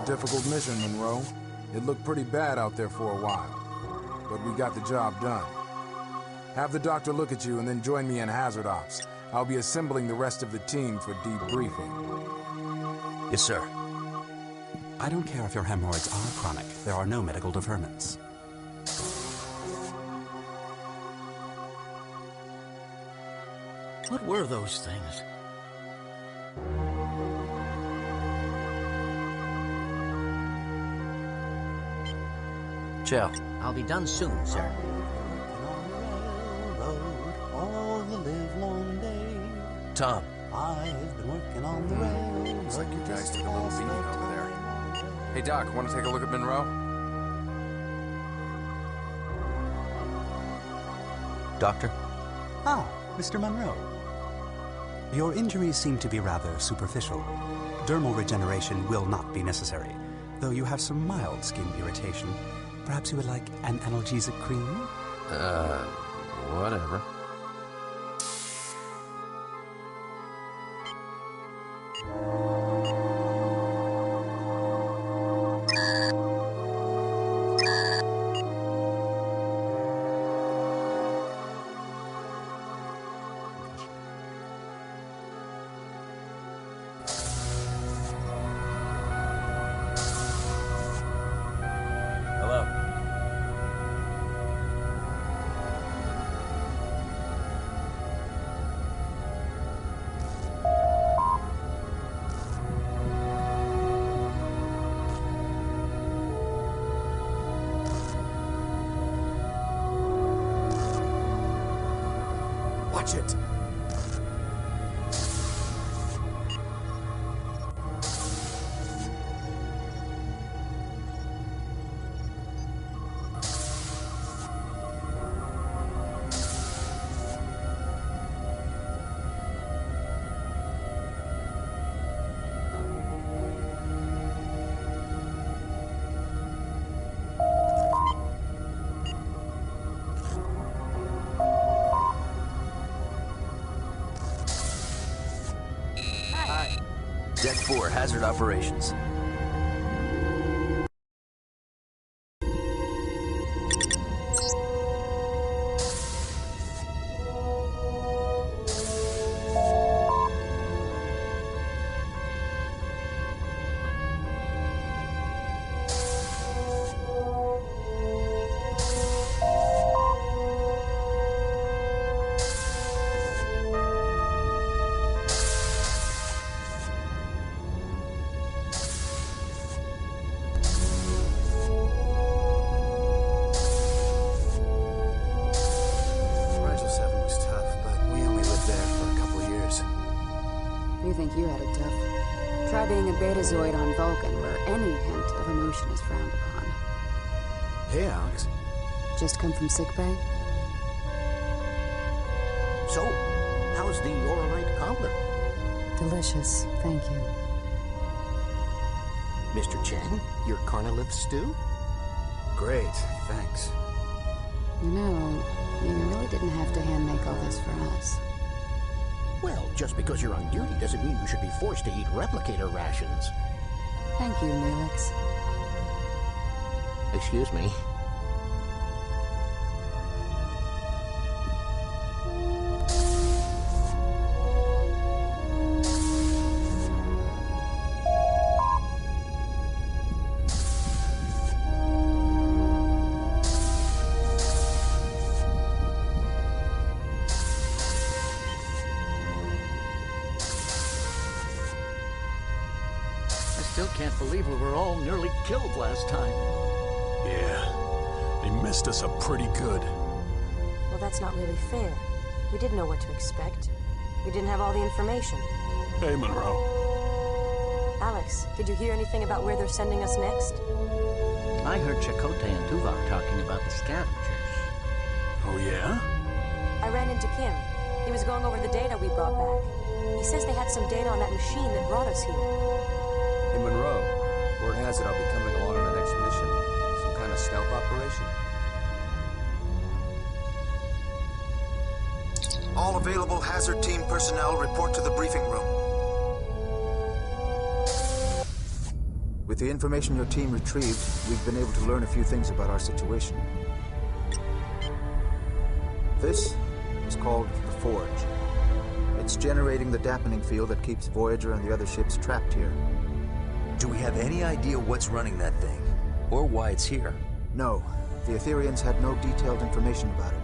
difficult mission, Monroe. It looked pretty bad out there for a while, but we got the job done. Have the doctor look at you and then join me in Hazard Ops. I'll be assembling the rest of the team for debriefing. Yes, sir. I don't care if your hemorrhoids are chronic. There are no medical deferments. What were those things? Chill. I'll be done soon, sir. Tom. I've been working on the railroad. Looks like you guys took a little beating over there. Hey, Doc, want to take a look at Monroe? Doctor? Ah, Mr. Monroe. Your injuries seem to be rather superficial. Dermal regeneration will not be necessary, though you have some mild skin irritation. Perhaps you would like an analgesic cream? Whatever. Watch it! Deck 4, hazard operations. You think you had it tough. Try being a betazoid on Vulcan, where any hint of emotion is frowned upon. Hey, Alex. Just come from sickbay? So, how's the Oralite cobbler? Delicious, thank you. Mr. Chen, your carnalith stew? Great, thanks. You know, you really didn't have to hand make all this for us. Well, just because you're on duty doesn't mean you should be forced to eat replicator rations. Thank you, Neelix. Excuse me. Still can't believe we were all nearly killed last time. Yeah, they missed us up pretty good. Well, that's not really fair. We didn't know what to expect. We didn't have all the information. Hey, Monroe. Alex, did you hear anything about where they're sending us next? I heard Chakotay and Tuvok talking about the Scavengers. Oh, yeah? I ran into Kim. He was going over the data we brought back. He says they had some data on that machine that brought us here. Hey, Monroe. Word has it I'll be coming along on the next mission. Some kind of stealth operation? All available hazard team personnel report to the briefing room. With With the information your team retrieved, we've been able to learn a few things about our situation. This is called the Forge. It's generating the dampening field that keeps Voyager and the other ships trapped here. Do we have any idea what's running that thing? Or why it's here? No. The Ethereans had no detailed information about it.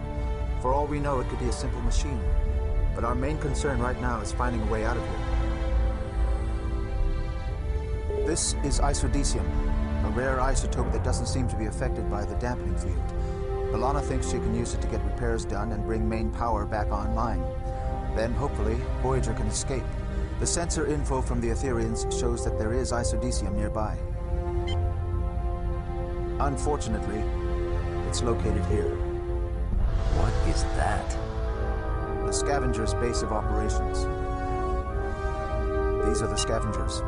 For all we know, it could be a simple machine. But our main concern right now is finding a way out of here. This is isodecium, a rare isotope that doesn't seem to be affected by the dampening field. B'Elanna thinks she can use it to get repairs done and bring main power back online. Then, hopefully, Voyager can escape. The sensor info from the Ethereans shows that there is isodecium nearby. Unfortunately, it's located here. What is that? The Scavenger's base of operations. These are the Scavengers,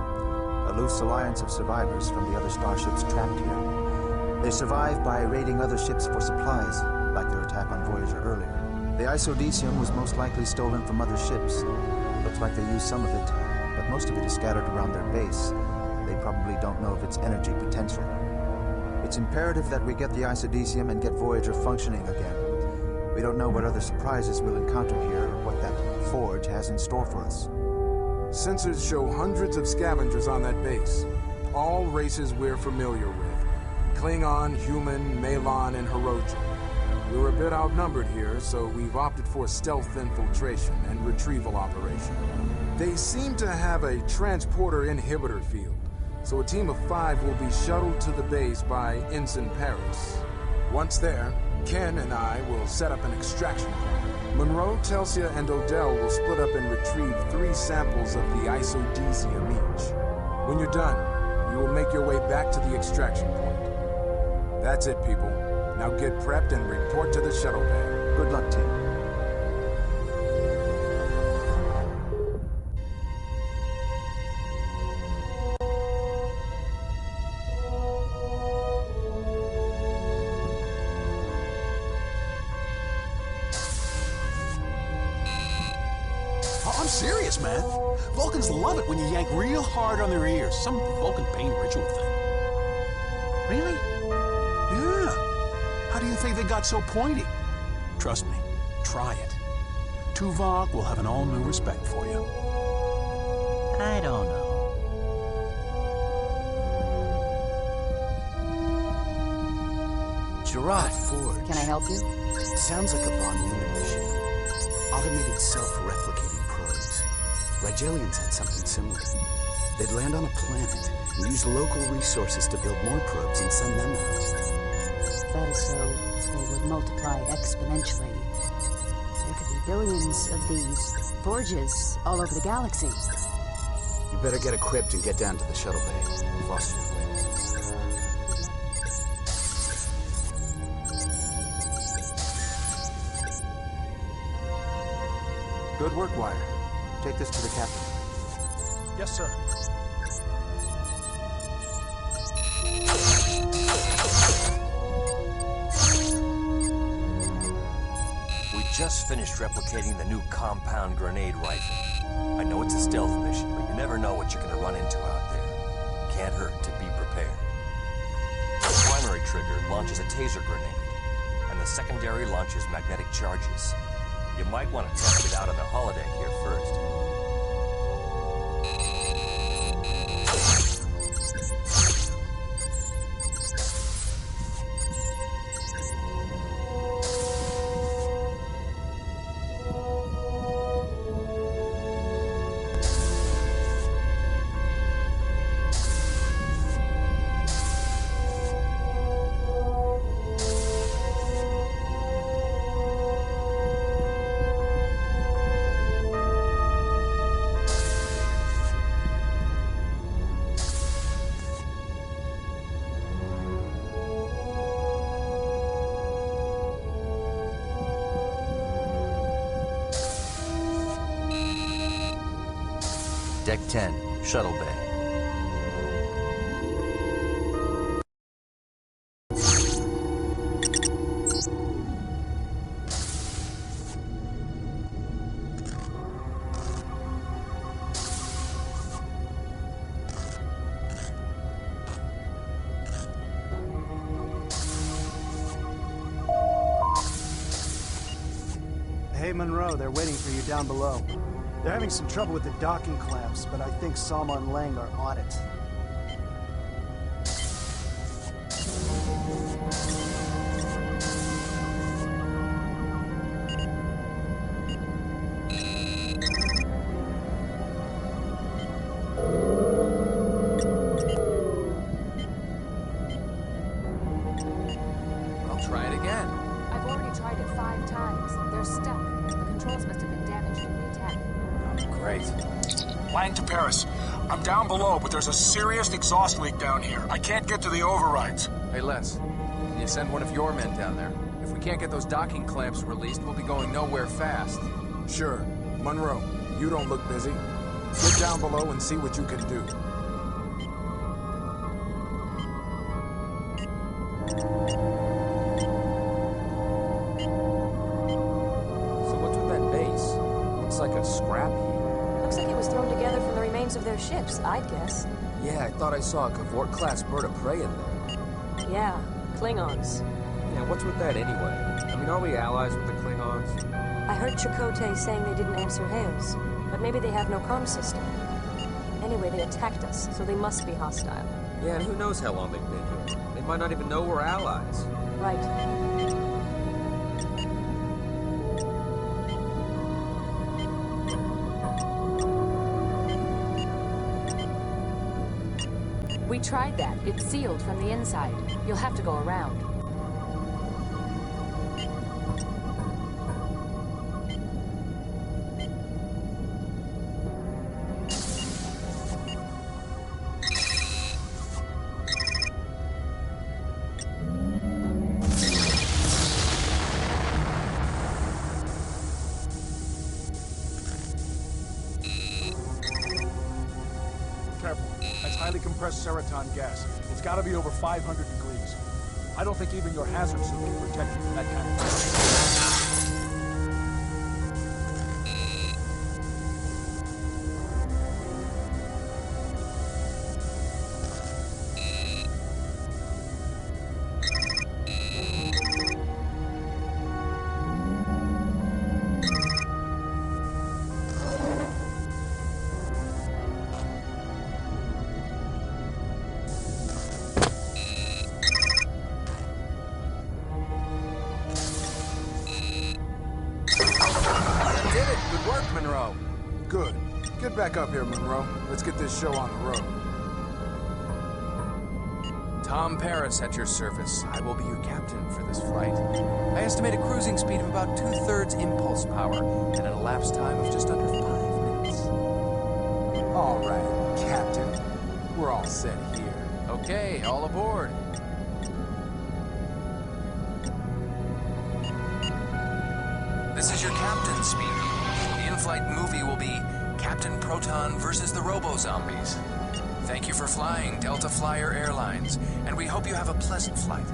a loose alliance of survivors from the other starships trapped here. They survive by raiding other ships for supplies, like their attack on Voyager earlier. The isodecium was most likely stolen from other ships. Looks like they used some of it, but most of it is scattered around their base. They probably don't know of its energy potential. It's imperative that we get the isodecium and get Voyager functioning again. We don't know what other surprises we'll encounter here or what that Forge has in store for us. Sensors show hundreds of scavengers on that base. All races we're familiar with. Klingon, human, Malon, and Hirogen. We're a bit outnumbered here, so we've opted for stealth infiltration and retrieval operation. They seem to have a transporter inhibitor field, so a team of 5 will be shuttled to the base by Ensign Paris. Once there, Ken and I will set up an extraction point. Monroe, Telsia, and Odell will split up and retrieve 3 samples of the isodecium each. When you're done, you will make your way back to the extraction point. That's it, people. Now get prepped and report to the shuttle bay. Good luck, team. I'm serious, man. Vulcans love it when you yank real hard on their ears. Some Vulcan pain ritual thing. Really? Yeah. How do you think they got so pointy? Trust me, try it. Tuvok will have an all-new respect for you. I don't know. Gerard. Forge. Can I help you? Sounds like a Von Neumann machine. Automated self-replicating probes. Rigelians had something similar. They'd land on a planet and use local resources to build more probes and send them out. That is so they would multiply exponentially. There could be billions of these forges all over the galaxy. You better get equipped and get down to the shuttle bay. Foster's waiting. Good work, Wire. Take this to the captain. Yes, sir. We just finished replicating the new compound grenade rifle. I know it's a stealth mission, but you never know what you're going to run into out there. Can't hurt to be prepared. The primary trigger launches a taser grenade, and the secondary launches magnetic charges. You might want to test it out on the holodeck here first. Deck 10, Shuttle Bay. Monroe. They're waiting for you down below. They're having some trouble with the docking clamps, but I think Sama and Lang are on it. I'm down below, but there's a serious exhaust leak down here. I can't get to the overrides. Hey, Les, can you send one of your men down there? If we can't get those docking clamps released, we'll be going nowhere fast. Sure. Monroe, you don't look busy. Get down below and see what you can do. So what's with that base? Looks like a scrap heap. Looks like it was thrown together from the remains of their ships, I'd guess. Yeah, I thought I saw a Cavort-class bird of prey in there. Yeah, Klingons. Yeah, what's with that anyway? I mean, are we allies with the Klingons? I heard Chakotay saying they didn't answer hails, but maybe they have no comm system. Anyway, they attacked us, so they must be hostile. Yeah, and who knows how long they've been here. They might not even know we're allies. Right. We tried that. It's sealed from the inside. You'll have to go around. Ceraton gas. It's got to be over 500 degrees. I don't think even your hazard suit can protect you from that kind of thing. Good. Get back up here, Monroe. Let's get this show on the road. Tom Paris at your service. I will be your captain for this flight. I estimate a cruising speed of about 2/3 impulse power and an elapsed time of just under 5 minutes. All right, Captain. We're all set here. Okay, all aboard. This is your captain speaking. The in-flight movie will be Captain Proton versus the Robo-Zombies. Thank you for flying Delta Flyer Airlines, and we hope you have a pleasant flight.